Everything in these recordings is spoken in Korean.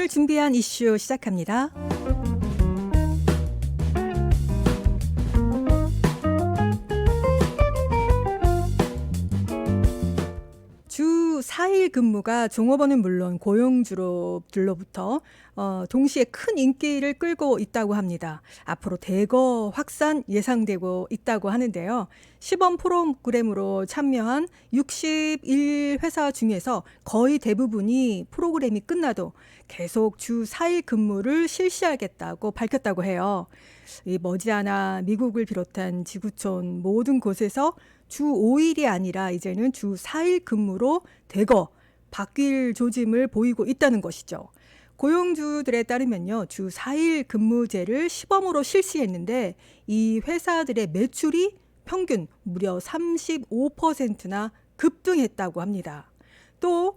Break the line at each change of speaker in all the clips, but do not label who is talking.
오늘 준비한 이슈 시작합니다. 주 4일 근무가 종업원은 물론 고용주로부터 동시에 큰 인기를 끌고 있다고 합니다. 앞으로 대거 확산 예상되고 있다고 하는데요. 시범 프로그램으로 참여한 61회사 중에서 거의 대부분이 프로그램이 끝나도 계속 주 4일 근무를 실시하겠다고 밝혔다고 해요. 이 머지않아 미국을 비롯한 지구촌 모든 곳에서 주 5일이 아니라 이제는 주 4일 근무로 대거 바뀔 조짐을 보이고 있다는 것이죠. 고용주들에 따르면요, 주 4일 근무제를 시범으로 실시했는데 이 회사들의 매출이 평균 무려 35%나 급등했다고 합니다. 또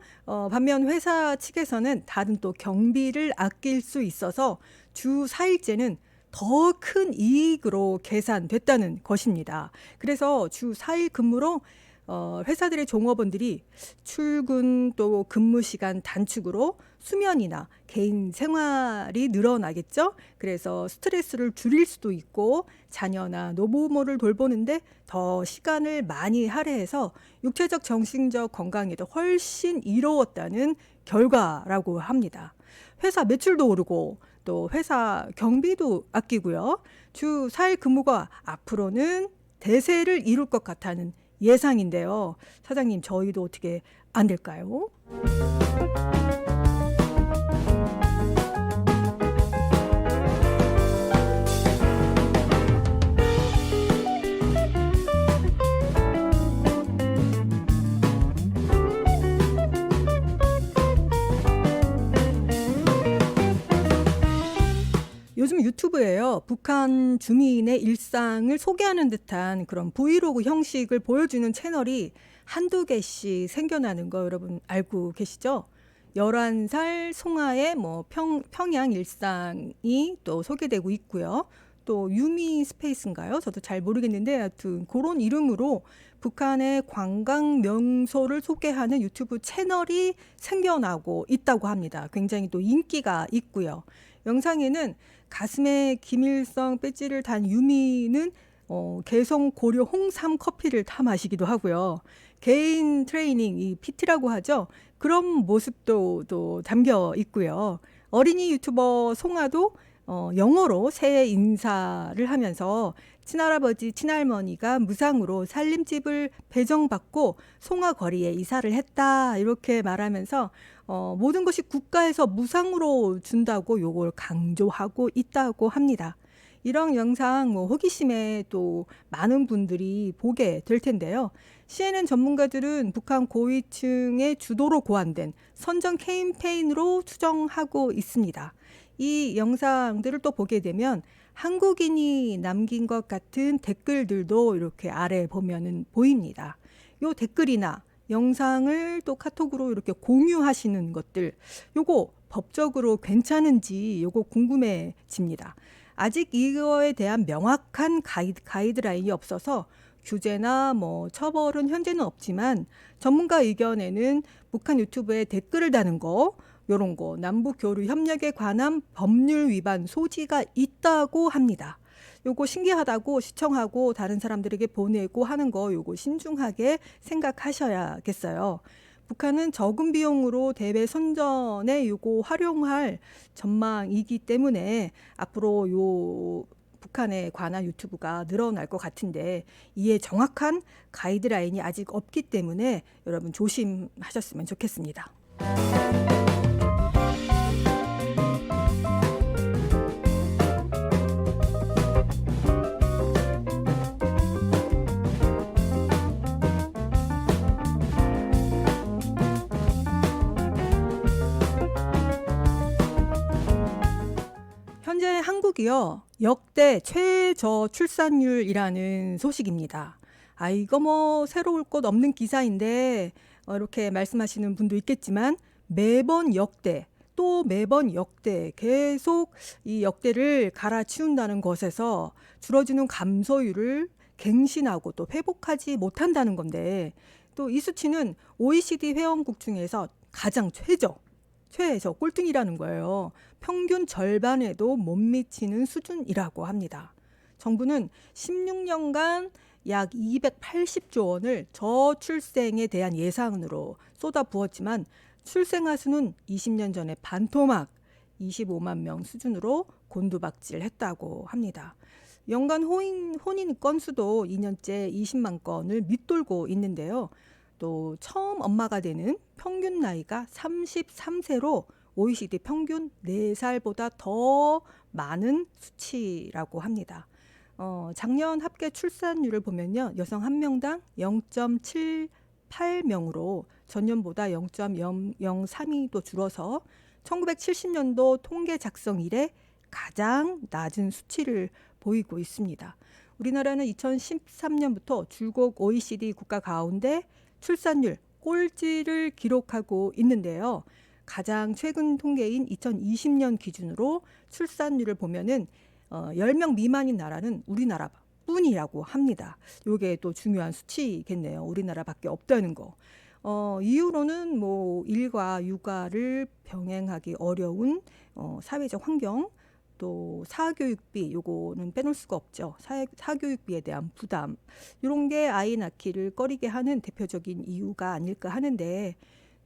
반면 회사 측에서는 다른 또 경비를 아낄 수 있어서 주 4일제는 더 큰 이익으로 계산됐다는 것입니다. 그래서 주 4일 근무로 회사들의 종업원들이 출근 또 근무 시간 단축으로 수면이나 개인 생활이 늘어나겠죠. 그래서 스트레스를 줄일 수도 있고 자녀나 노부모를 돌보는데 더 시간을 많이 할애해서 육체적 정신적 건강에도 훨씬 이로웠다는 결과라고 합니다. 회사 매출도 오르고 또 회사 경비도 아끼고요. 주 4일 근무가 앞으로는 대세를 이룰 것 같다는 예상인데요. 사장님, 저희도 어떻게 안 될까요? 요즘 유튜브에요. 북한 주민의 일상을 소개하는 듯한 그런 브이로그 형식을 보여주는 채널이 한두 개씩 생겨나는 거 여러분 알고 계시죠? 11살 송아의 평양 일상이 또 소개되고 있고요. 또 유미 스페이스인가요? 저도 잘 모르겠는데 하여튼 그런 이름으로 북한의 관광 명소를 소개하는 유튜브 채널이 생겨나고 있다고 합니다. 굉장히 또 인기가 있고요. 영상에는 가슴에 김일성 배지를 단 유미는 개성 고려 홍삼 커피를 타 마시기도 하고요. 개인 트레이닝, 이 PT라고 하죠. 그런 모습도 또 담겨 있고요. 어린이 유튜버 송아도 영어로 새해 인사를 하면서 친할아버지, 친할머니가 무상으로 살림집을 배정받고 송아거리에 이사를 했다 이렇게 말하면서 모든 것이 국가에서 무상으로 준다고 요걸 강조하고 있다고 합니다. 이런 영상 호기심에 또 많은 분들이 보게 될 텐데요. CNN 전문가들은 북한 고위층의 주도로 고안된 선전 캠페인으로 추정하고 있습니다. 이 영상들을 또 보게 되면 한국인이 남긴 것 같은 댓글들도 이렇게 아래 보면은 보입니다. 요 댓글이나 영상을 또 카톡으로 이렇게 공유하시는 것들, 요거 법적으로 괜찮은지 요거 궁금해집니다. 아직 이거에 대한 명확한 가이드라인이 없어서 규제나 처벌은 현재는 없지만 전문가 의견에는 북한 유튜브에 댓글을 다는 거, 요런 거 남북 교류 협력에 관한 법률 위반 소지가 있다고 합니다. 요거 신기하다고 시청하고 다른 사람들에게 보내고 하는 거 요거 신중하게 생각하셔야겠어요. 북한은 적은 비용으로 대외 선전에 요거 활용할 전망이기 때문에 앞으로 요 북한에 관한 유튜브가 늘어날 것 같은데 이에 정확한 가이드라인이 아직 없기 때문에 여러분 조심하셨으면 좋겠습니다. 현재 한국이요, 역대 최저 출산율이라는 소식입니다. 이거 새로울 것 없는 기사인데 이렇게 말씀하시는 분도 있겠지만 매번 역대 또 매번 역대 계속 이 역대를 갈아치운다는 것에서 줄어드는 감소율을 갱신하고 또 회복하지 못한다는 건데 또 이 수치는 OECD 회원국 중에서 가장 최저 꼴등이라는 거예요. 평균 절반에도 못 미치는 수준이라고 합니다. 정부는 16년간 약 280조 원을 저출생에 대한 예산으로 쏟아부었지만 출생아 수는 20년 전에 반토막 25만 명 수준으로 곤두박질했다고 합니다. 연간 혼인 건수도 2년째 20만 건을 밑돌고 있는데요. 또 처음 엄마가 되는 평균 나이가 33세로 OECD 평균 4살보다 더 많은 수치라고 합니다. 작년 합계 출산율을 보면요. 여성 한 명당 0.78명으로 전년보다 0.003이 또 줄어서 1970년도 통계 작성 이래 가장 낮은 수치를 보이고 있습니다. 우리나라는 2013년부터 줄곧 OECD 국가 가운데 출산율 꼴찌를 기록하고 있는데요. 가장 최근 통계인 2020년 기준으로 출산율을 보면은 10명 미만인 나라는 우리나라 뿐이라고 합니다. 이게 또 중요한 수치겠네요. 우리나라밖에 없다는 거. 이유로는 뭐 일과 육아를 병행하기 어려운 사회적 환경, 또 사교육비, 요거는 빼놓을 수가 없죠. 사교육비에 대한 부담, 이런 게 아이 낳기를 꺼리게 하는 대표적인 이유가 아닐까 하는데,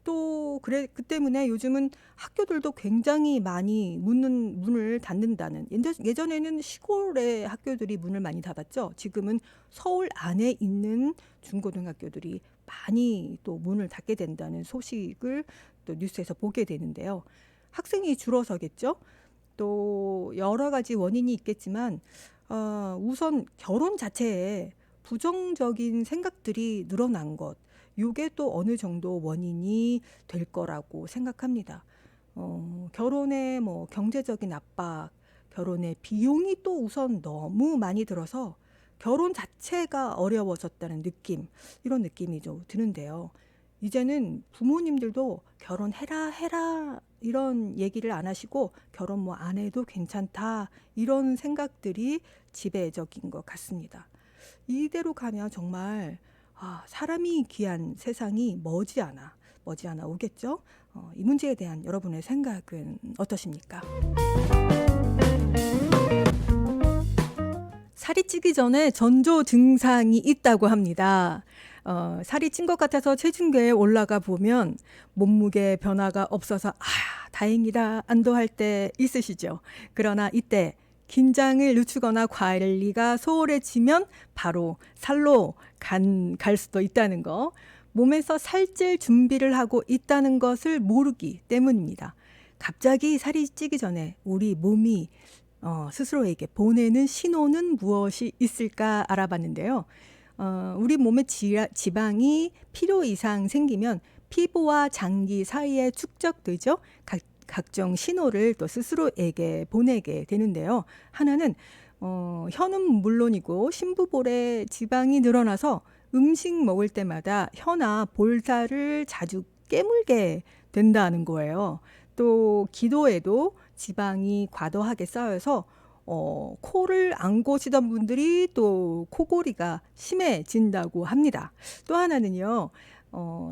또 그 때문에 요즘은 학교들도 굉장히 많이 문을 닫는다는, 예전에는 시골의 학교들이 문을 많이 닫았죠. 지금은 서울 안에 있는 중고등학교들이 많이 또 문을 닫게 된다는 소식을 또 뉴스에서 보게 되는데요. 학생이 줄어서겠죠. 또 여러 가지 원인이 있겠지만 우선 결혼 자체에 부정적인 생각들이 늘어난 것, 이게 또 어느 정도 원인이 될 거라고 생각합니다. 결혼의 뭐 경제적인 압박, 결혼의 비용이 또 우선 너무 많이 들어서 결혼 자체가 어려워졌다는 느낌, 이런 느낌이 좀 드는데요. 이제는 부모님들도 결혼해라 이런 얘기를 안 하시고 결혼 뭐 안 해도 괜찮다 이런 생각들이 지배적인 것 같습니다. 이대로 가면 정말 사람이 귀한 세상이 머지않아 오겠죠. 이 문제에 대한 여러분의 생각은 어떠십니까? 살이 찌기 전에 전조 증상이 있다고 합니다. 살이 찐 것 같아서 체중계에 올라가 보면 몸무게 변화가 없어서 다행이다 안도할 때 있으시죠. 그러나 이때 긴장을 늦추거나 관리가 소홀해지면 바로 살로 갈 수도 있다는 거, 몸에서 살찔 준비를 하고 있다는 것을 모르기 때문입니다. 갑자기 살이 찌기 전에 우리 몸이 스스로에게 보내는 신호는 무엇이 있을까 알아봤는데요. 우리 몸에 지방이 필요 이상 생기면 피부와 장기 사이에 축적되죠. 각종 신호를 또 스스로에게 보내게 되는데요. 하나는 혀는 물론이고 심부볼에 지방이 늘어나서 음식 먹을 때마다 혀나 볼살을 자주 깨물게 된다는 거예요. 또 기도에도 지방이 과도하게 쌓여서 코를 안 고치던 분들이 또 코골이가 심해진다고 합니다. 또 하나는요.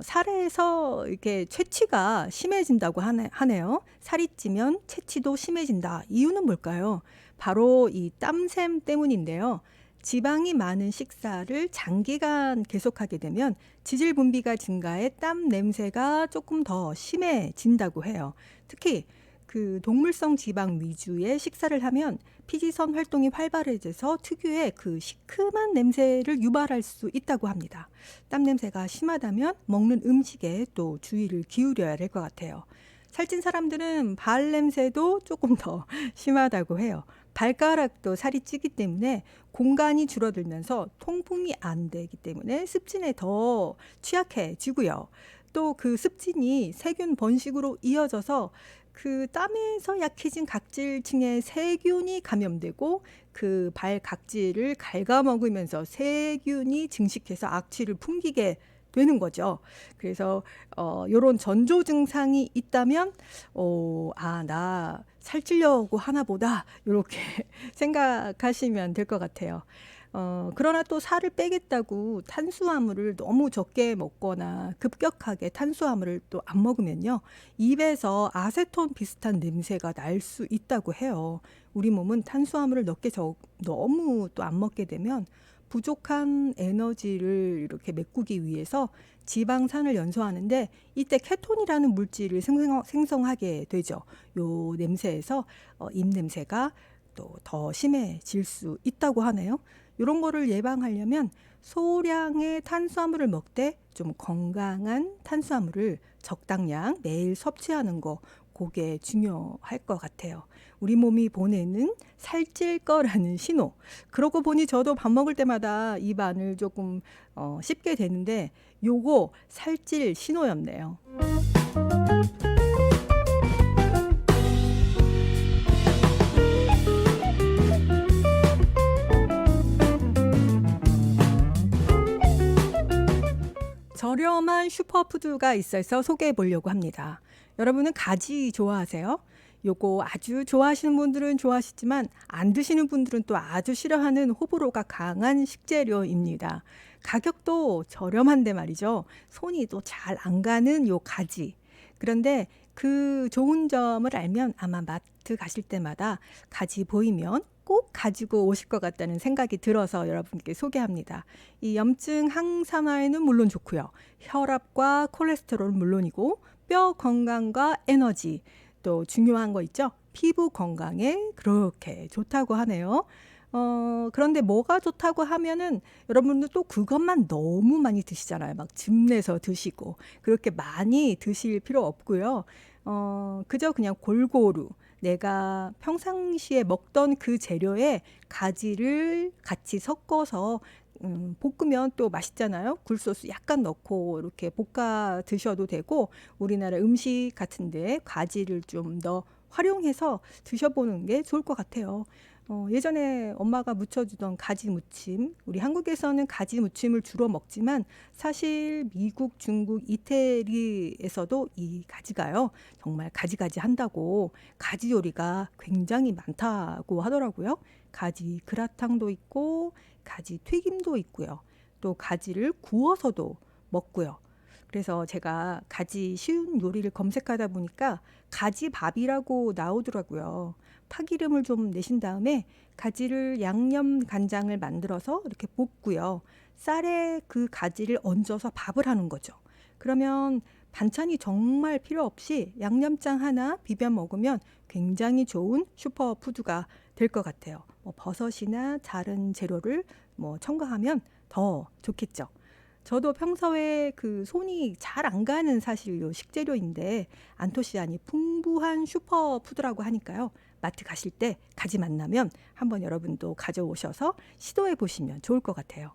살에서 이렇게 채취가 심해진다고 하네요. 살이 찌면 채취도 심해진다. 이유는 뭘까요? 바로 이 땀샘 때문인데요. 지방이 많은 식사를 장기간 계속하게 되면 지질 분비가 증가해 땀 냄새가 조금 더 심해진다고 해요. 특히 그 동물성 지방 위주의 식사를 하면 피지선 활동이 활발해져서 특유의 그 시큼한 냄새를 유발할 수 있다고 합니다. 땀 냄새가 심하다면 먹는 음식에 또 주의를 기울여야 될 것 같아요. 살찐 사람들은 발 냄새도 조금 더 심하다고 해요. 발가락도 살이 찌기 때문에 공간이 줄어들면서 통풍이 안 되기 때문에 습진에 더 취약해지고요. 또 그 습진이 세균 번식으로 이어져서 그 땀에서 약해진 각질층에 세균이 감염되고 그 발 각질을 갉아먹으면서 세균이 증식해서 악취를 풍기게 되는 거죠. 그래서 요런 전조 증상이 있다면 나 살찌려고 하나 보다 요렇게 생각하시면 될 것 같아요. 그러나 또 살을 빼겠다고 탄수화물을 너무 적게 먹거나 급격하게 탄수화물을 또 안 먹으면요. 입에서 아세톤 비슷한 냄새가 날 수 있다고 해요. 우리 몸은 탄수화물을 너무 또 안 먹게 되면 부족한 에너지를 이렇게 메꾸기 위해서 지방산을 연소하는데 이때 케톤이라는 물질을 생성하게 되죠. 요 냄새에서 입 냄새가 또 더 심해질 수 있다고 하네요. 이런 거를 예방하려면 소량의 탄수화물을 먹되 좀 건강한 탄수화물을 적당량 매일 섭취하는 거, 그게 중요할 것 같아요. 우리 몸이 보내는 살찔 거라는 신호. 그러고 보니 저도 밥 먹을 때마다 입 안을 조금 씹게 되는데 요거 살찔 신호였네요. 저렴한 슈퍼푸드가 있어서 소개해 보려고 합니다. 여러분은 가지 좋아하세요? 요거 아주 좋아하시는 분들은 좋아하시지만 안 드시는 분들은 또 아주 싫어하는 호불호가 강한 식재료입니다. 가격도 저렴한데 말이죠. 손이 또 잘 안 가는 요 가지. 그런데 그 좋은 점을 알면 아마 마트 가실 때마다 가지 보이면 꼭 가지고 오실 것 같다는 생각이 들어서 여러분께 소개합니다. 이 염증 항산화에는 물론 좋고요. 혈압과 콜레스테롤은 물론이고 뼈 건강과 에너지, 또 중요한 거 있죠. 피부 건강에 그렇게 좋다고 하네요. 그런데 뭐가 좋다고 하면은 여러분들 또 그것만 너무 많이 드시잖아요. 막 즙내서 드시고 그렇게 많이 드실 필요 없고요. 그저 그냥 골고루 내가 평상시에 먹던 그 재료에 가지를 같이 섞어서 볶으면 또 맛있잖아요. 굴소스 약간 넣고 이렇게 볶아 드셔도 되고 우리나라 음식 같은데 가지를 좀 더 활용해서 드셔보는 게 좋을 것 같아요. 예전에 엄마가 무쳐주던 가지 무침, 우리 한국에서는 가지 무침을 주로 먹지만 사실 미국, 중국, 이태리에서도 이 가지가요 정말 가지가지 한다고 가지 요리가 굉장히 많다고 하더라고요. 가지 그라탕도 있고 가지 튀김도 있고요. 또 가지를 구워서도 먹고요. 그래서 제가 가지 쉬운 요리를 검색하다 보니까 가지밥이라고 나오더라고요. 파기름을 좀 내신 다음에 가지를 양념 간장을 만들어서 이렇게 볶고요. 쌀에 그 가지를 얹어서 밥을 하는 거죠. 그러면 반찬이 정말 필요 없이 양념장 하나 비벼 먹으면 굉장히 좋은 슈퍼푸드가 될 것 같아요. 버섯이나 다른 재료를 첨가하면 더 좋겠죠. 저도 평소에 그 손이 잘 안 가는 사실 요 식재료인데 안토시아닌이 풍부한 슈퍼푸드라고 하니까요. 마트 가실 때 가지 만나면 한번 여러분도 가져오셔서 시도해 보시면 좋을 것 같아요.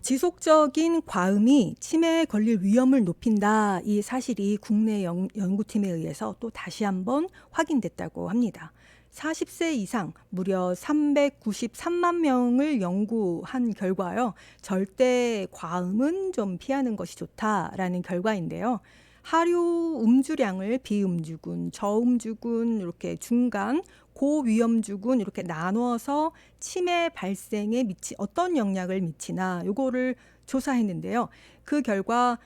지속적인 과음이 치매에 걸릴 위험을 높인다. 이 사실이 국내 연구팀에 의해서 또 다시 한번 확인됐다고 합니다. 40세 이상 무려 393만 명을 연구한 결과요. 절대 과음은 좀 피하는 것이 좋다라는 결과인데요. 하루 음주량을 비음주군, 저음주군, 이렇게 중간, 고위험주군 이렇게 나눠서 치매 발생에 어떤 영향을 미치나 요거를 조사했는데요. 그 결과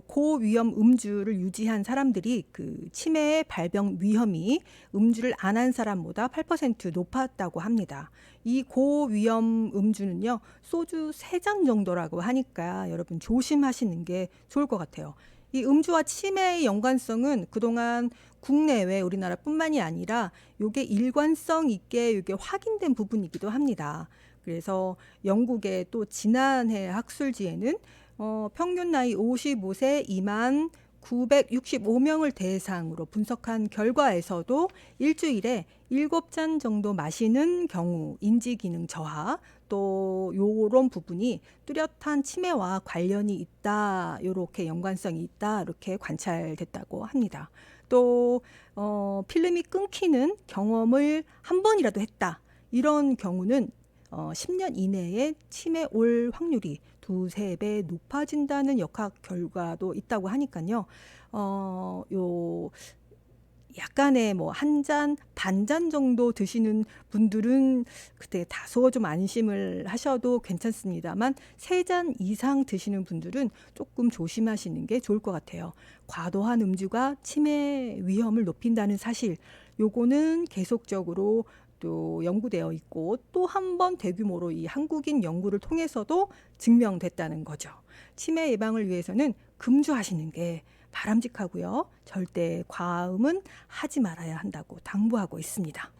고위험 음주를 유지한 사람들이 그 치매의 발병 위험이 음주를 안 한 사람보다 8% 높았다고 합니다. 이 고위험 음주는요. 소주 3잔 정도라고 하니까 여러분 조심하시는 게 좋을 것 같아요. 이 음주와 치매의 연관성은 그동안 국내외 우리나라뿐만이 아니라 이게 일관성 있게 이게 확인된 부분이기도 합니다. 그래서 영국의 또 지난해 학술지에는 평균 나이 55세 2만 965명을 대상으로 분석한 결과에서도 일주일에 7잔 정도 마시는 경우 인지기능 저하, 또 요런 부분이 뚜렷한 치매와 관련이 있다, 요렇게 연관성이 있다, 이렇게 관찰됐다고 합니다. 또 필름이 끊기는 경험을 한 번이라도 했다, 이런 경우는 10년 이내에 치매 올 확률이 2~3배 높아진다는 역학 결과도 있다고 하니까요. 요 약간의 뭐 한 잔, 반 잔 정도 드시는 분들은 그때 다소 좀 안심을 하셔도 괜찮습니다만 3잔 이상 드시는 분들은 조금 조심하시는 게 좋을 것 같아요. 과도한 음주가 치매 위험을 높인다는 사실, 요거는 계속적으로 또 연구되어 있고 또 한 번 대규모로 이 한국인 연구를 통해서도 증명됐다는 거죠. 치매 예방을 위해서는 금주하시는 게 바람직하고요. 절대 과음은 하지 말아야 한다고 당부하고 있습니다.